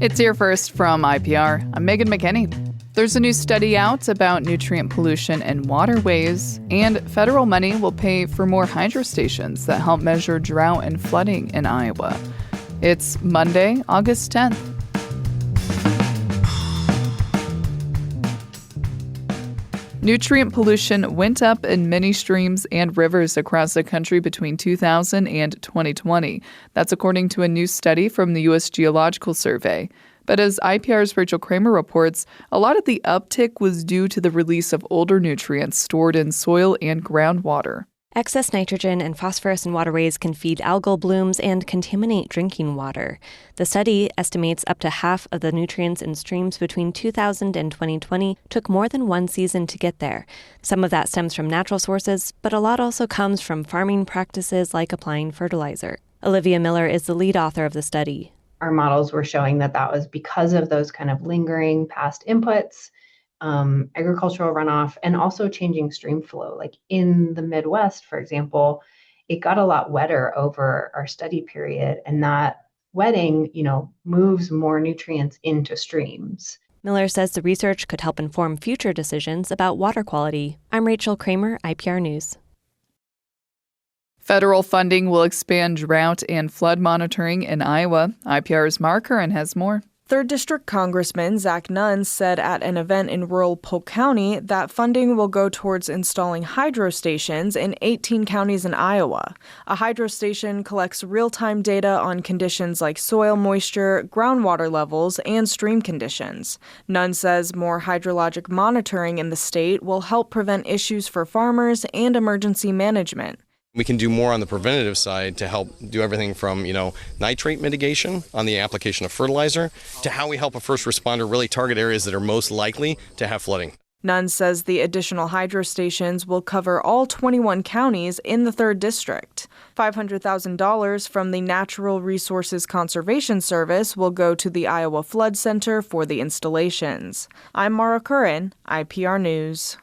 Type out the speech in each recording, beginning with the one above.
It's Here First from IPR. I'm Megan McKinney. There's a new study out about nutrient pollution in waterways, and federal money will pay for more hydro stations that help measure drought and flooding in Iowa. It's Monday, August 10th. Nutrient pollution went up in many streams and rivers across the country between 2000 and 2020. That's according to a new study from the U.S. Geological Survey. But as IPR's Rachel Kramer reports, a lot of the uptick was due to the release of older nutrients stored in soil and groundwater. Excess nitrogen and phosphorus in waterways can feed algal blooms and contaminate drinking water. The study estimates up to half of the nutrients in streams between 2000 and 2020 took more than one season to get there. Some of that stems from natural sources, but a lot also comes from farming practices like applying fertilizer. Olivia Miller is the lead author of the study. Our models were showing that was because of those kind of lingering past inputs, agricultural runoff, and also changing stream flow. Like in the Midwest, for example, it got a lot wetter over our study period, and that wetting, moves more nutrients into streams. Miller says the research could help inform future decisions about water quality. I'm Rachel Kramer, IPR News. Federal funding will expand drought and flood monitoring in Iowa. IPR's Mark Curran has more. 3rd District Congressman Zach Nunn said at an event in rural Polk County that funding will go towards installing hydro stations in 18 counties in Iowa. A hydro station collects real-time data on conditions like soil moisture, groundwater levels, and stream conditions. Nunn says more hydrologic monitoring in the state will help prevent issues for farmers and emergency management. We can do more on the preventative side to help do everything from, nitrate mitigation on the application of fertilizer to how we help a first responder really target areas that are most likely to have flooding. Nunn says the additional hydro stations will cover all 21 counties in the 3rd District. $500,000 from the Natural Resources Conservation Service will go to the Iowa Flood Center for the installations. I'm Mara Curran, IPR News.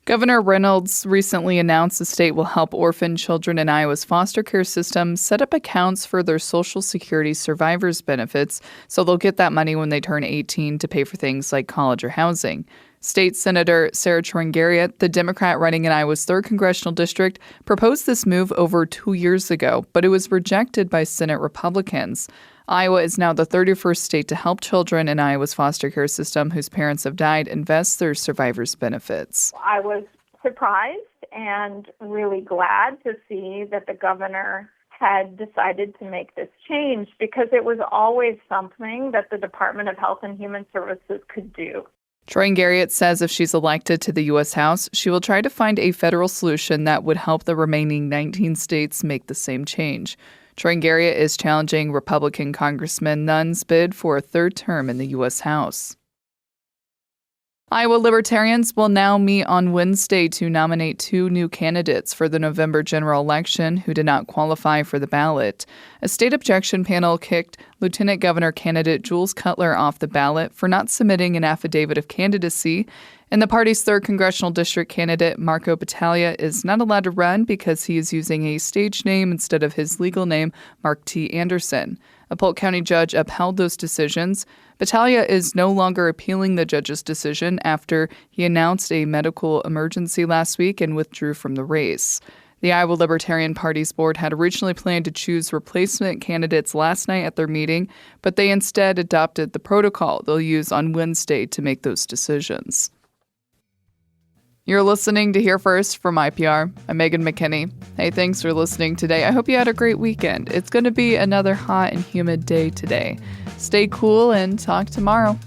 Governor Reynolds recently announced the state will help orphan children in Iowa's foster care system set up accounts for their Social Security survivors benefits so they'll get that money when they turn 18 to pay for things like college or housing. State Senator Sarah Tringariat, the Democrat running in Iowa's 3rd Congressional District, proposed this move over 2 years ago, but it was rejected by Senate Republicans. Iowa is now the 31st state to help children in Iowa's foster care system whose parents have died invest their survivors' benefits. I was surprised and really glad to see that the governor had decided to make this change because it was always something that the Department of Health and Human Services could do. Tringariat says if she's elected to the U.S. House, she will try to find a federal solution that would help the remaining 19 states make the same change. Tringariat is challenging Republican Congressman Nunn's bid for a 3rd term in the U.S. House. Iowa Libertarians will now meet on Wednesday to nominate 2 new candidates for the November general election who did not qualify for the ballot. A state objection panel kicked Lieutenant Governor candidate Jules Cutler off the ballot for not submitting an affidavit of candidacy, and the party's 3rd Congressional District candidate Marco Battaglia is not allowed to run because he is using a stage name instead of his legal name, Mark T. Anderson. A Polk County judge upheld those decisions. Battaglia is no longer appealing the judge's decision after he announced a medical emergency last week and withdrew from the race. The Iowa Libertarian Party's board had originally planned to choose replacement candidates last night at their meeting, but they instead adopted the protocol they'll use on Wednesday to make those decisions. You're listening to Here First from IPR. I'm Megan McKinney. Hey, thanks for listening today. I hope you had a great weekend. It's going to be another hot and humid day today. Stay cool and talk tomorrow.